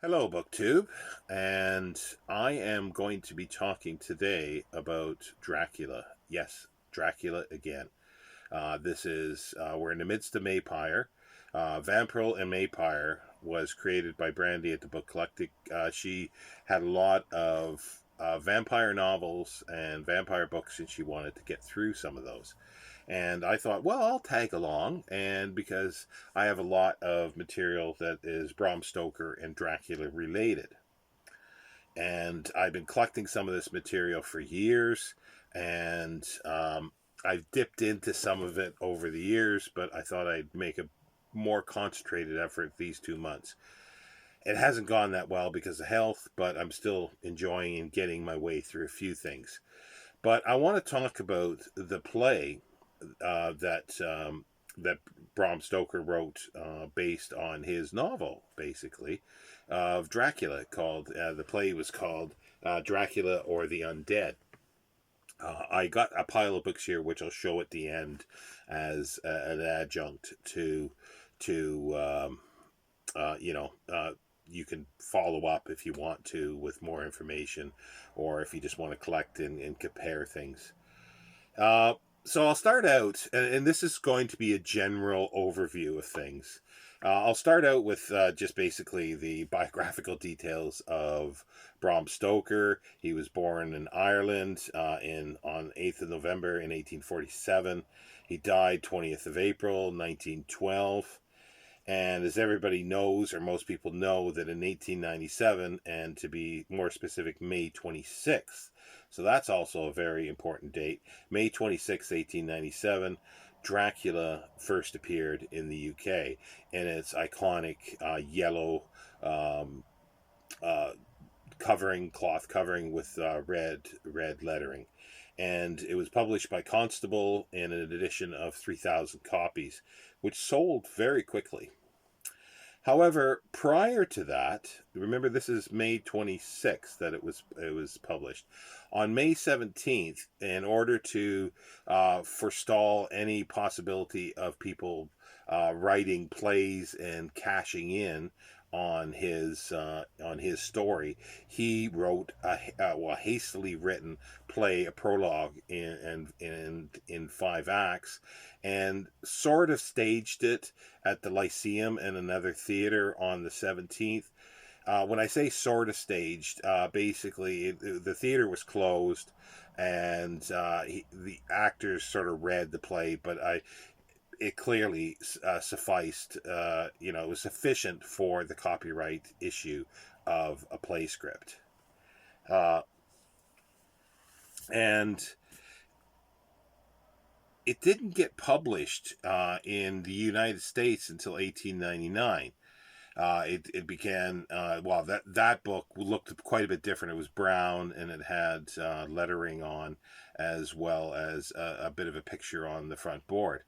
Hello, BookTube, and I am going to be talking today about Dracula. Yes, Dracula again. We're in the midst of Maypire. Vampire and Maypire was created by Brandy at the Book Collective. She had a lot of vampire novels and vampire books, and she wanted to get through some of those. And I thought, well, I'll tag along, and because I have a lot of material that is Bram Stoker and Dracula related. And I've been collecting some of this material for years, and I've dipped into some of it over the years, but I thought I'd make a more concentrated effort these 2 months. It hasn't gone that well because of health, but I'm still enjoying and getting my way through a few things. But I want to talk about the play that Bram Stoker wrote based on his novel, basically, of Dracula. Called the play was called Dracula or the Undead. I got a pile of books here, which I'll show at the end as an adjunct to you know. You can follow up if you want to with more information, or if you just want to collect and compare things. Uh, so I'll start out, and this is going to be a general overview of things. I'll start out with just basically the biographical details of Bram Stoker. He was born in Ireland in on 8th of November in 1847. He died 20th of April 1912. And as everybody knows, or most people know, that in 1897, and to be more specific, May 26th, so that's also a very important date, May 26th, 1897, Dracula first appeared in the UK in its iconic yellow um, uh, cloth covering with red lettering. And it was published by Constable in an edition of 3,000 copies, which sold very quickly. However, prior to that, remember this is May 26th that it was published. On May 17th, in order to forestall any possibility of people writing plays and cashing in on his story, he wrote a hastily written play, a prologue in 5 acts, and sort of staged it at the Lyceum and another theater on the 17th. When I say sort of staged, basically the theater was closed, and the actors sort of read the play, but it clearly sufficed. It was sufficient for the copyright issue of a play script, uh, and it didn't get published in the United States until 1899. It began that book looked quite a bit different. It was brown, and it had lettering on, as well as bit of a picture on the front board.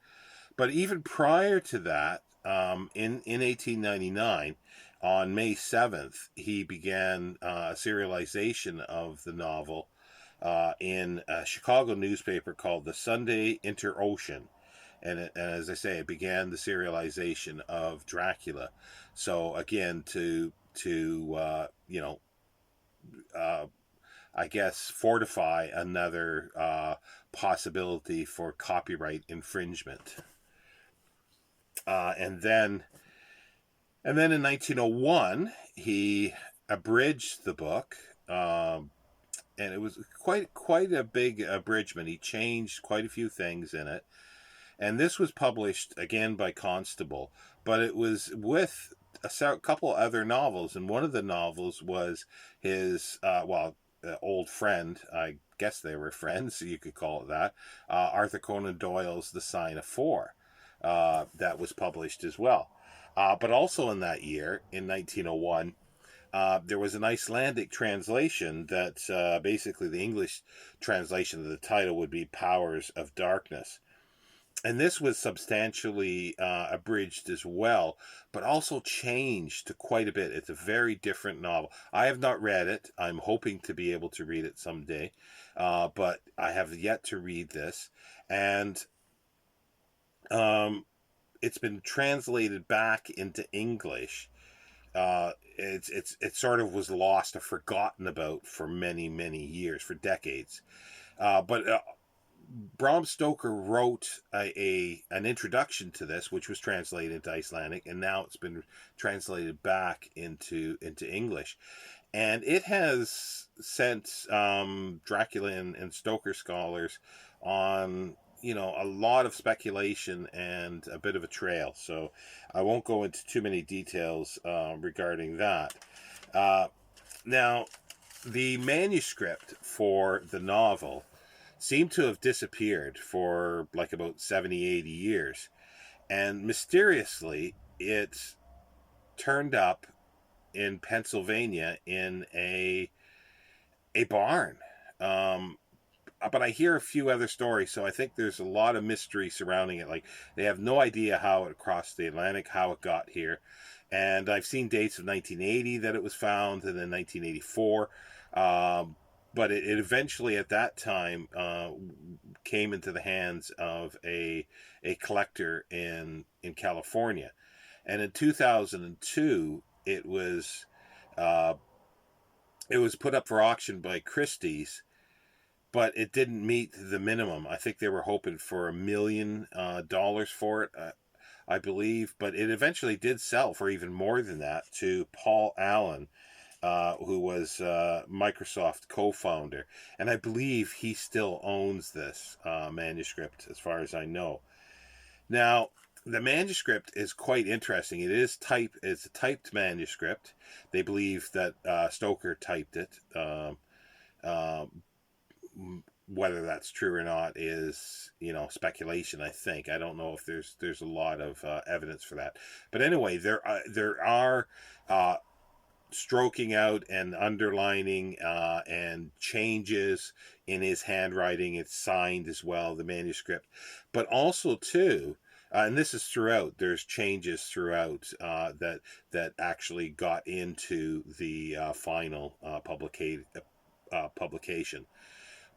But even prior to that, in 1899, on May 7th, he began serialization of the novel in a Chicago newspaper called the Sunday Inter-Ocean. And as I say, it began the serialization of Dracula. So again, uh, I guess fortify another possibility for copyright infringement. Uh, and then and then in 1901, he abridged the book. And it was quite a big abridgment. He changed quite a few things in it, and this was published again by Constable, but it was with a couple other novels, and one of the novels was his old friend. I guess they were friends, so you could call it that. Arthur Conan Doyle's *The Sign of Four*, that was published as well. But also in that year, in 1901, there was an Icelandic translation that basically the English translation of the title would be Powers of Darkness. And this was substantially abridged as well, but also changed to quite a bit. It's a very different novel. I have not read it. I'm hoping to be able to read it someday, but I have yet to read this. And um, it's been translated back into English. it sort of was lost or forgotten about for many years, for decades. But Bram Stoker wrote an introduction to this, which was translated into Icelandic, and now it's been translated back into English, and it has sent Dracula and Stoker scholars on, a lot of speculation and a bit of a trail. So I won't go into too many details regarding that. Uh, Now, the manuscript for the novel seemed to have disappeared for like about 70, 80 years. And mysteriously, it turned up in Pennsylvania in a barn. Um, but I hear a few other stories, so I think there's a lot of mystery surrounding it. Like, they have no idea how it crossed the Atlantic, how it got here. And I've seen dates of 1980 that it was found, and then 1984. But it eventually, at that time, came into the hands of a collector in California. And in 2002, uh, it was put up for auction by Christie's, but it didn't meet the minimum. I think they were hoping for $1 million for it, I believe, but it eventually did sell for even more than that to Paul Allen, who was Microsoft co-founder, and I believe he still owns this manuscript, as far as I know. Now, the manuscript is quite interesting. It's a typed manuscript. They believe that Stoker typed it. Um, Whether that's true or not is, speculation. I think, I don't know if there's a lot of evidence for that, but anyway, there are stroking out and underlining and changes in his handwriting. It's signed as well, the manuscript, but also too, and this is throughout. There's changes throughout that actually got into the final publication.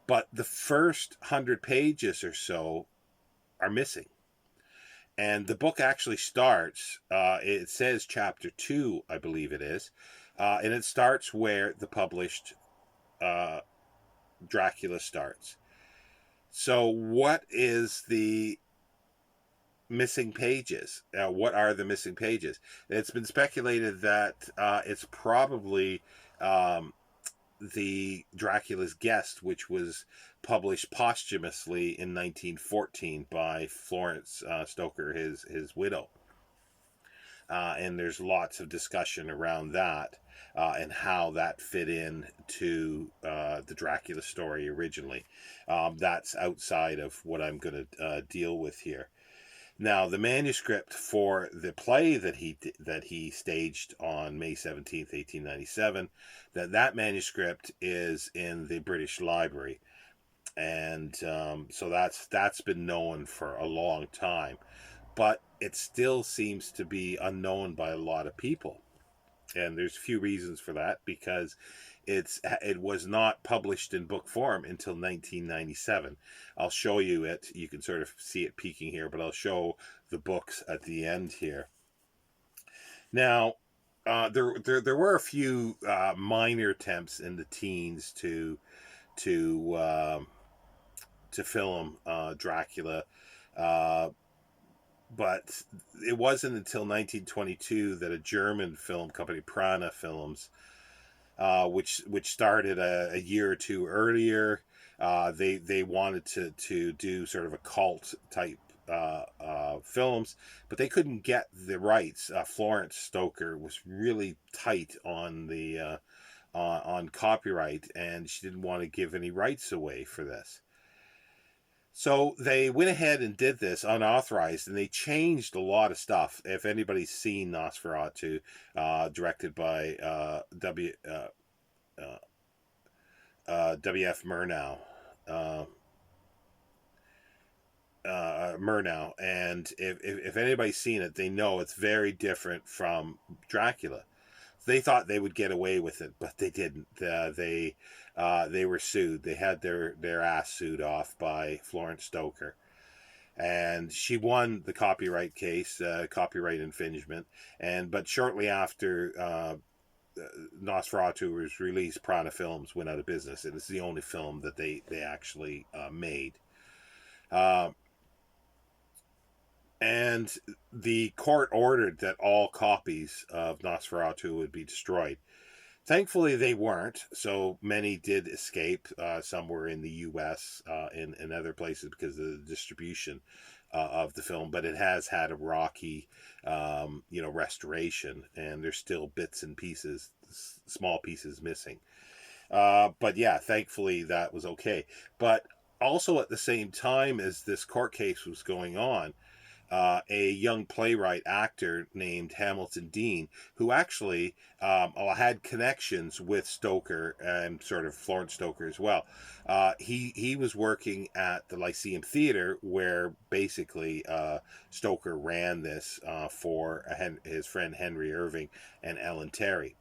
But the first 100 pages or so are missing. And the book actually starts, it says chapter 2, I believe it is, and it starts where the published uh, Dracula starts. So what is the missing pages? What are the missing pages? It's been speculated that it's probably the Dracula's Guest, which was published posthumously in 1914 by Florence Stoker, his widow. And there's lots of discussion around that and how that fit in to the Dracula story originally. That's outside of what I'm going to deal with here. Now, the manuscript for the play that he staged on May 17th, 1897, that manuscript is in the British Library, and so that's been known for a long time, but it still seems to be unknown by a lot of people, and there's a few reasons for that, because it was not published in book form until 1997. I'll show you it. You can sort of see it peeking here, but I'll show the books at the end here. Now, there were a few minor attempts in the teens to film Dracula, but it wasn't until 1922 that a German film company, Prana Films, which started a year or two earlier. They wanted to do sort of a cult type films, but they couldn't get the rights. Florence Stoker was really tight on the on copyright, and she didn't want to give any rights away for this. So they went ahead and did this unauthorized, and they changed a lot of stuff. If anybody's seen Nosferatu, directed by W.F. Murnau, and if anybody's seen it, they know it's very different from Dracula. They thought they would get away with it, but they didn't. They were sued. They had their ass sued off by Florence Stoker, and she won the copyright case, copyright infringement. But shortly after Nosferatu was released, Prana Films went out of business, and it's the only film that they actually made. Uh, and the court ordered that all copies of Nosferatu would be destroyed. Thankfully, they weren't. So many did escape. Some were in the U.S. And other places because of the distribution of the film. But it has had a rocky, restoration, and there's still bits and pieces, small pieces missing. But yeah, thankfully that was okay. But also at the same time as this court case was going on, a young playwright actor named Hamilton Dean, who actually had connections with Stoker and sort of Florence Stoker as well. He was working at the Lyceum Theater, where basically Stoker ran this for his friend Henry Irving and Ellen Terry.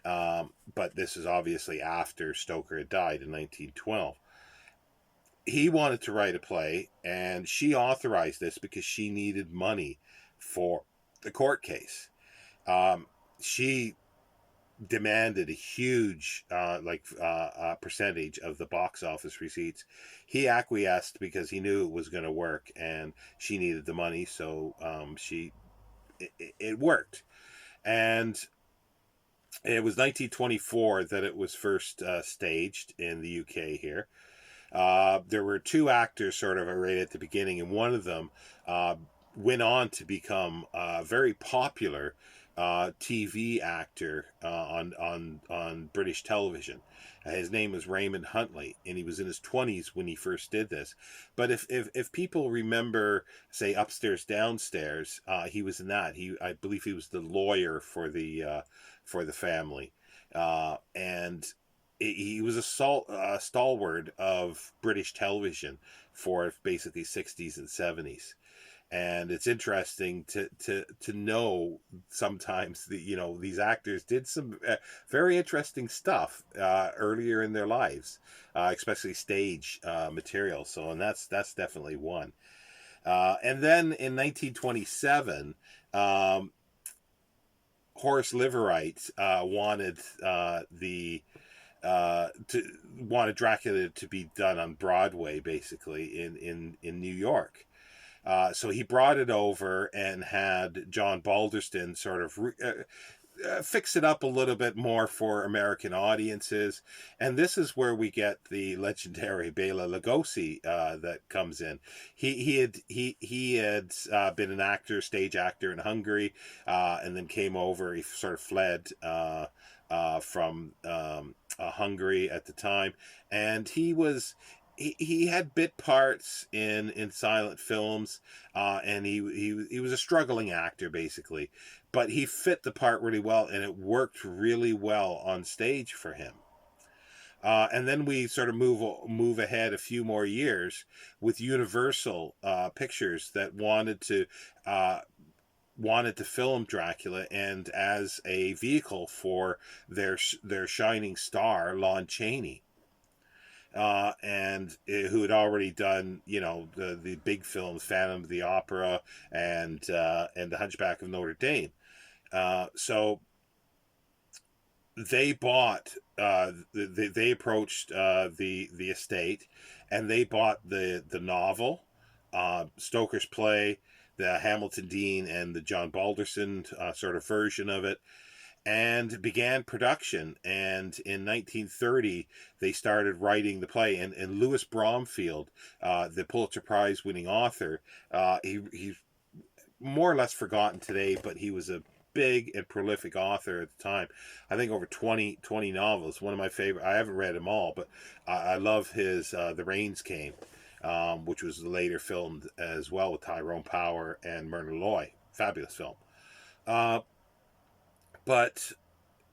But this is obviously after Stoker had died in 1912. He wanted to write a play, and she authorized this because she needed money for the court case. She demanded a huge percentage of the box office receipts. He acquiesced because he knew it was going to work, and she needed the money, so it worked. And it was 1924 that it was first staged in the UK here. There were two actors sort of right at the beginning, and one of them went on to become a very popular TV actor on British television. His name was Raymond Huntley, and he was in his 20s when he first did this. But if people remember, say, Upstairs, Downstairs, he was in that. I believe he was the lawyer for the family, and he was a stalwart of British television for basically 60s and 70s. And it's interesting to know sometimes that these actors did some very interesting stuff earlier in their lives, especially stage material. So, and that's definitely one. And then in 1927, Horace Liverite wanted wanted Dracula to be done on Broadway, basically in New York. So he brought it over and had John Balderston sort of fix it up a little bit more for American audiences. And this is where we get the legendary Bela Lugosi that comes in. He had been an actor, stage actor in Hungary, and then came over. He sort of fled from Hungary at the time, and he had bit parts in silent films, and he was a struggling actor basically, but he fit the part really well, and it worked really well on stage for him. And then we sort of move ahead a few more years with Universal Pictures that wanted to film Dracula, and as a vehicle for their shining star, Lon Chaney. And who had already done, the big films, Phantom of the Opera and The Hunchback of Notre Dame. So they bought, they approached the estate, and they bought the novel, Stoker's play, the Hamilton Dean and the John Balderston sort of version of it, and began production. And in 1930, they started writing the play. And Louis Bromfield, the Pulitzer Prize winning author, he's more or less forgotten today, but he was a big and prolific author at the time. I think over 20 novels. One of my favorite. I haven't read them all, but I love his The Rains Came, which was later filmed as well with Tyrone Power and Myrna Loy. Fabulous film. But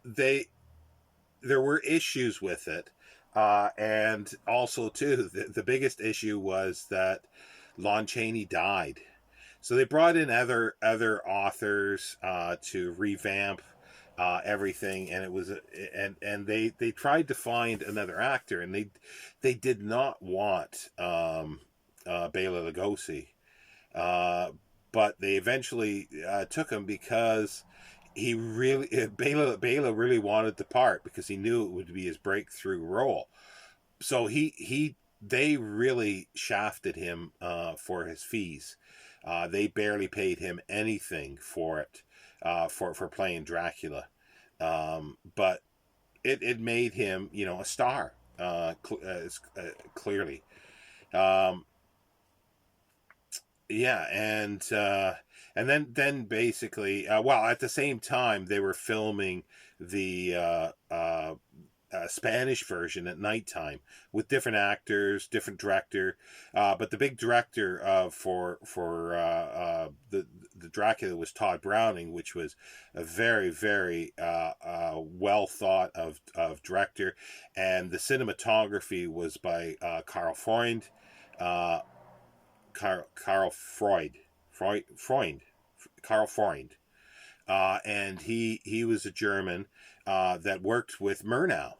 there were issues with it, and also too the biggest issue was that Lon Chaney died. So they brought in other authors to revamp everything, and it was and they tried to find another actor, and they did not want Bela Lugosi, but they eventually took him because Bela really wanted the part because he knew it would be his breakthrough role. So they really shafted him for his fees. They barely paid him anything for it, for playing Dracula. But it made him, a star, clearly. Um, yeah, and then basically, well, at the same time they were filming the Spanish version at nighttime with different actors, different director. But the big director for the Dracula was Todd Browning, which was a very very well thought of director, and the cinematography was by Carl Freund. Uh, Carl Freund, Carl Freund, and he was a German that worked with Murnau,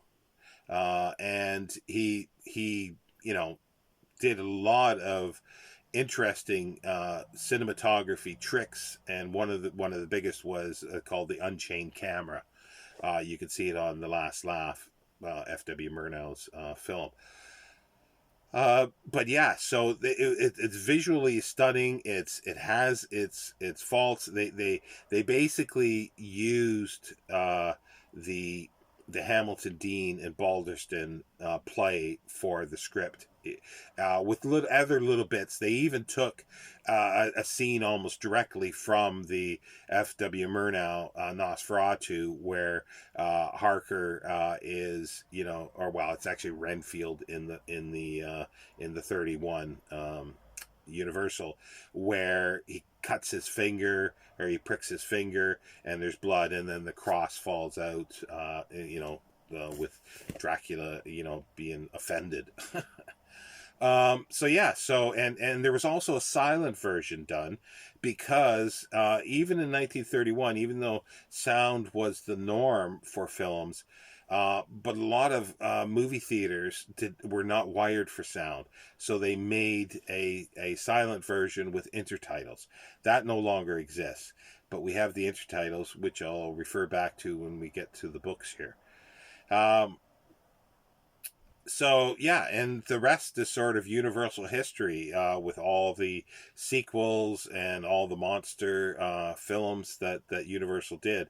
and he did a lot of interesting cinematography tricks, and one of the biggest was called the Unchained Camera. You can see it on The Last Laugh, F.W. Murnau's film. But yeah, so it's visually stunning. It has its faults. They basically used the the Hamilton Dean and Balderston play for the script. With other little bits, they even took a scene almost directly from the F.W. Murnau Nosferatu, where Harker is, or well, it's actually Renfield in the 31 Universal, where he cuts his finger or he pricks his finger and there's blood, and then the cross falls out, with Dracula, being offended. So yeah, and there was also a silent version done because even in 1931, even though sound was the norm for films, but a lot of movie theaters were not wired for sound, so they made a silent version with intertitles. That no longer exists, but we have the intertitles, which I'll refer back to when we get to the books here. Um, so yeah, and the rest is sort of universal history, with all the sequels and all the monster films that Universal did.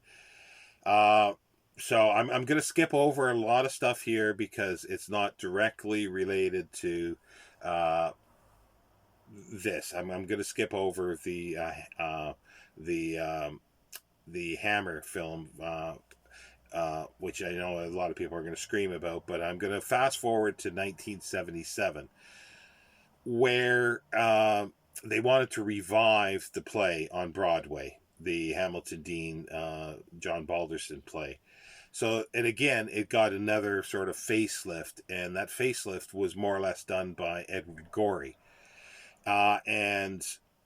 Uh, so I'm going to skip over a lot of stuff here because it's not directly related to uh, this. I'm going to skip over the the Hammer film, which I know a lot of people are going to scream about, but I'm going to fast forward to 1977, where they wanted to revive the play on Broadway, the Hamilton Dean, John Balderston play. So, and again, it got another sort of facelift, and that facelift was more or less done by Edward Gorey. And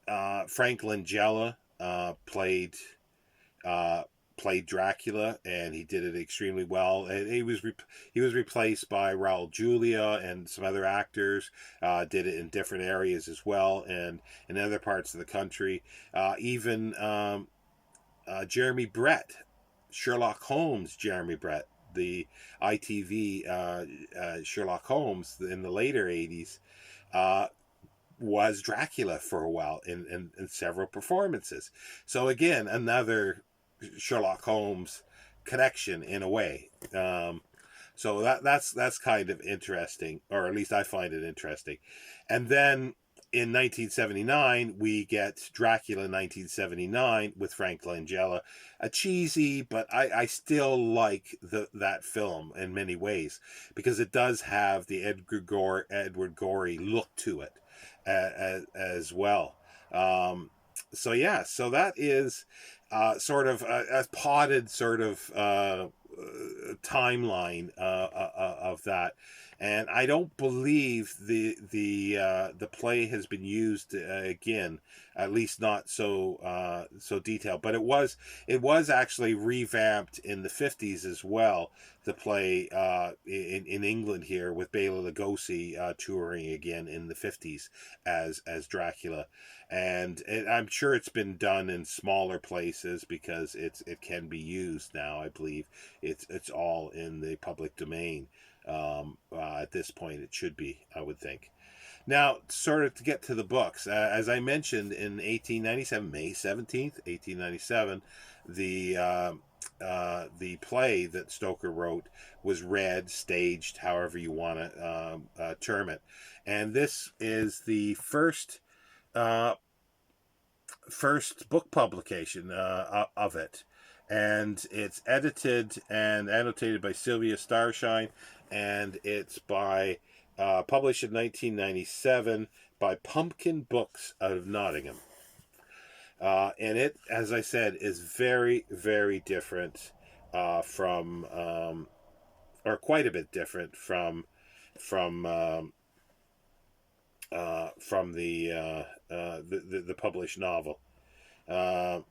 Frank Langella uh, played Dracula, and he did it extremely well. And he was replaced by Raul Julia and some other actors. Did it in different areas as well, and in other parts of the country. Even Jeremy Brett, Sherlock Holmes, Jeremy Brett, the ITV Sherlock Holmes in the later 80s. Was Dracula for a while in several performances. So again, another Sherlock Holmes connection in a way. So that's kind of interesting, or at least I find it interesting. And then in 1979, we get Dracula 1979 with Frank Langella, a cheesy, but I still like that film in many ways because it does have the Edward Gorey look to it as well. So yeah, so that is sort of a potted sort of timeline of that. and I don't believe the play has been used again, at least not so detailed. But it was actually revamped in the 50s as well. The play in England here with Bela Lugosi touring again in the 50s as Dracula, and I'm sure it's been done in smaller places because it can be used now. I believe it's all in the public domain. At this point, it should be, I would think. Now, sort of to get to the books, as I mentioned in 1897, May 17th, 1897, the play that Stoker wrote was read, staged, however you want to term it, and this is the uh, first book publication of it, and it's edited and annotated by Sylvia Starshine, and it's published in 1997 by Pumpkin Books out of Nottingham. And it, as I said, is very, very different from, or quite a bit different from from the published novel. Uh,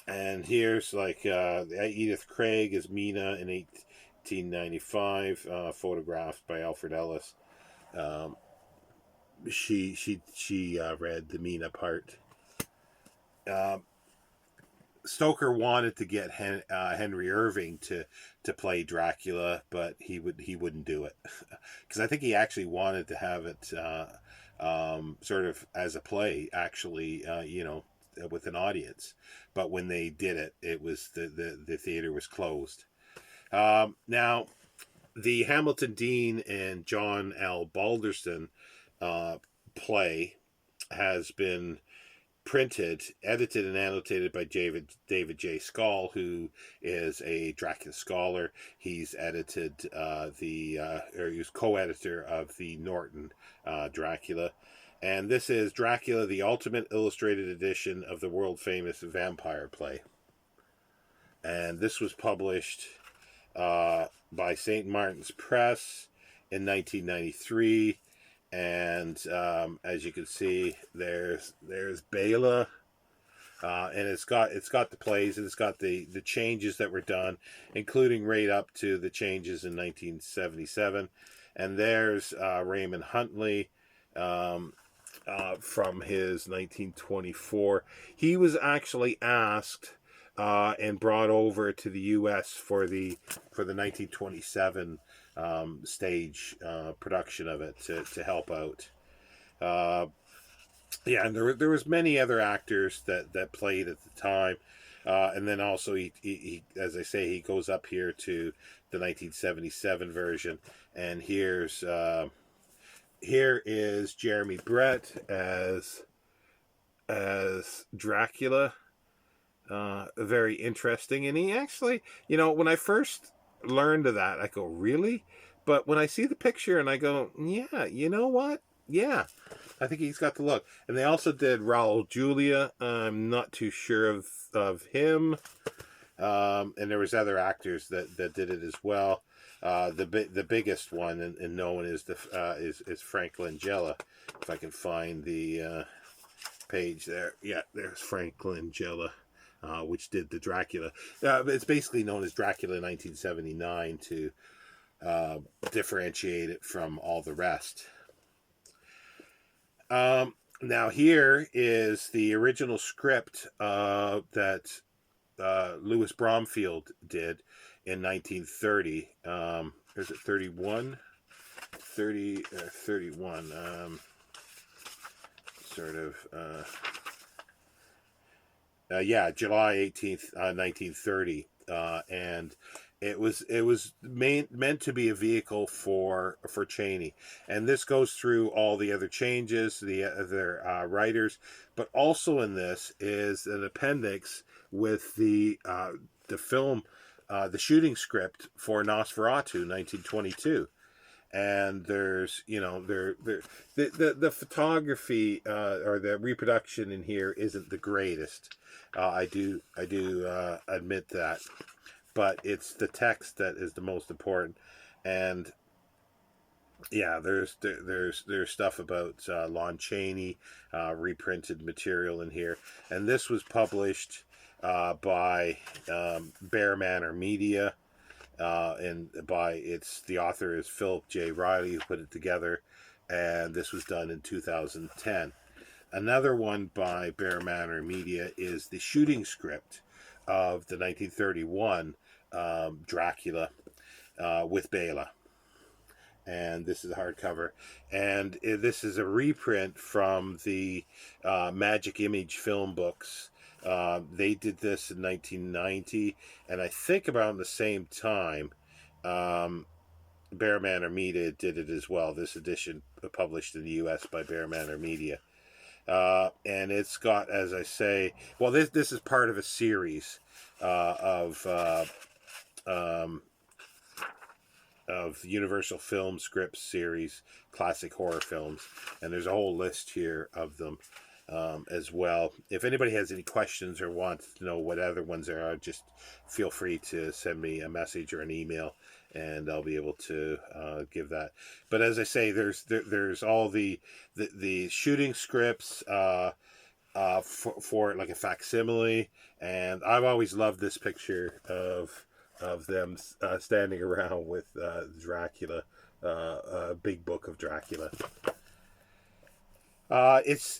and here's like Edith Craig as Mina in 1895, photographed by Alfred Ellis. Um, she read the Mina part. Um, Stoker wanted to get Henry Irving to play Dracula, but he wouldn't do it because I think he actually wanted to have it sort of as a play, actually, with an audience. But when they did it, it was the theater was closed. Now, the Hamilton Dean and John L. Balderston play has been printed, edited, and annotated by David J. Skall, who is a Dracula scholar. He's edited or he was co-editor of the Norton Dracula. And this is Dracula, the Ultimate Illustrated Edition of the world-famous vampire play. And this was published by St. Martin's Press in 1993. And as you can see, there's Bela, and it's got the plays, and it's got the changes that were done, including right up to the changes in 1977. And there's Raymond Huntley from his 1924. He was actually asked and brought over to the U.S. for the 1927 stage production of it to help out. Yeah, and there was many other actors that played at the time, and then also he as I say, he goes up here to the 1977 version, and here is Jeremy Brett as Dracula. Very interesting, and he actually, when I first learned of that, I go, really? But when I see the picture and I go, yeah, you know what? Yeah, I think he's got the look. And they also did Raul Julia. I'm not too sure of him. And there was other actors that did it as well. The biggest one and known is is Frank Langella. If I can find the page there. Yeah, there's Frank Langella. Which did the Dracula. It's basically known as Dracula 1979 to differentiate it from all the rest. Now here is the original script that Louis Bromfield did in 1930. Is it 31? 31. July 18th, 1930, and it was meant to be a vehicle for Chaney, and this goes through all the other changes, the other writers, but also in this is an appendix with the film, the shooting script for Nosferatu 1922. And there's the photography or the reproduction in here isn't the greatest. I do admit that, but it's the text that is the most important. And yeah, there's stuff about Lon Chaney, reprinted material in here, and this was published by Bear Manor Media, and the author is Philip J. Riley, who put it together, and this was done in 2010. Another one by Bear Manor Media is the shooting script of the 1931 Dracula with Bela. And this is a hardcover. And this is a reprint from the Magic Image film books. They did this in 1990, and I think around the same time, Bear Manor Media did it as well. This edition published in the U.S. by Bear Manor Media. And it's got, as I say, well, this is part of a series of Universal Film Scripts series, classic horror films, and there's a whole list here of them as well. If anybody has any questions or wants to know what other ones there are, just feel free to send me a message or an email, and I'll be able to give that. But as I say, there's all the shooting scripts for like a facsimile, and I've always loved this picture of them standing around with Dracula, a big book of Dracula. It's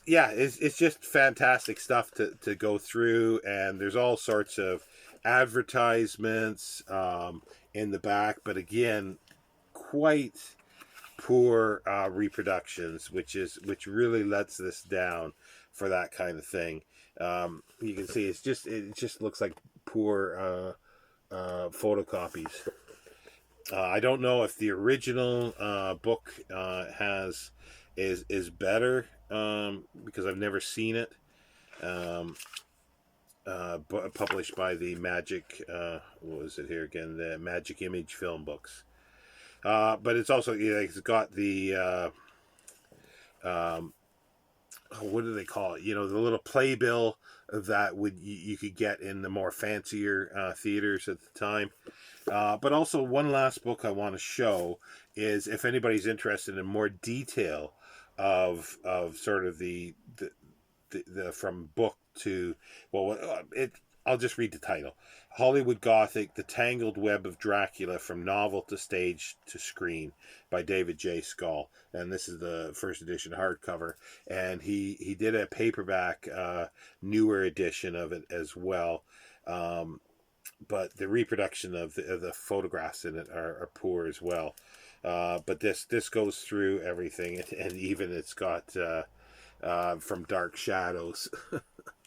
just fantastic stuff to go through, and there's all sorts of advertisements in the back, but again, quite poor reproductions, which really lets this down for that kind of thing. You can see it just looks like poor photocopies. I don't know if the original book is better, because I've never seen it. Published by the Magic, what was it here again? The Magic Image film books. But it's also, it's got the what do they call it? The little playbill that you could get in the more fancier theaters at the time. But also, one last book I want to show is, if anybody's interested in more detail of sort of the from book to, well, I'll just read the title. Hollywood Gothic, The Tangled Web of Dracula from Novel to Stage to Screen by David J. Scull. And this is the first edition hardcover. And he did a paperback, newer edition of it as well. But the reproduction of the photographs in it are poor as well. But this goes through everything. And even it's got From Dark Shadows.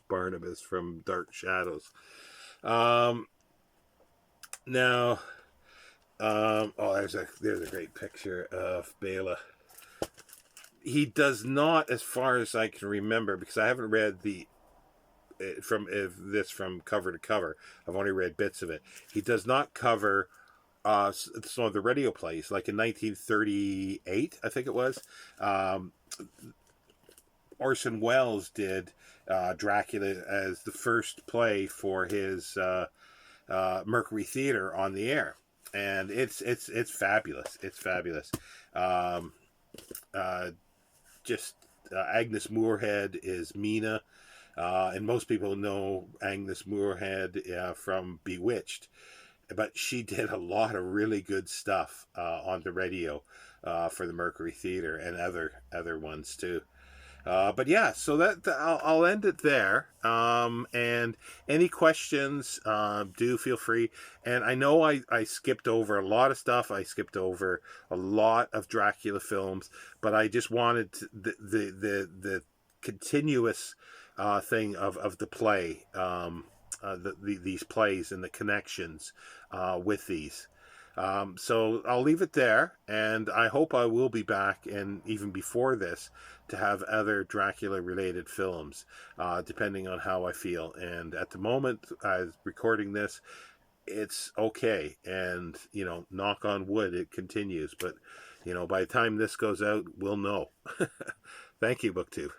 Barnabas from Dark Shadows. Now, there's a great picture of Bela. He does not, as far as I can remember, because I haven't read this from cover to cover. I've only read bits of it. He does not cover some of the radio plays, like in 1938, I think it was. Orson Welles did Dracula as the first play for his Mercury Theater on the air, and it's fabulous. It's fabulous. Agnes Moorehead is Mina, and most people know Agnes Moorehead from Bewitched, but she did a lot of really good stuff on the radio for the Mercury Theater and other ones too. But yeah, so I'll end it there. And any questions, do feel free. And I know I skipped over a lot of stuff. I skipped over a lot of Dracula films, but I just wanted the continuous thing of the play, these plays and the connections with these. So I'll leave it there, and I hope I will be back, and even before this, to have other Dracula-related films, depending on how I feel. And at the moment, as recording this, it's okay, and, knock on wood, it continues. But, by the time this goes out, we'll know. Thank you, BookTube.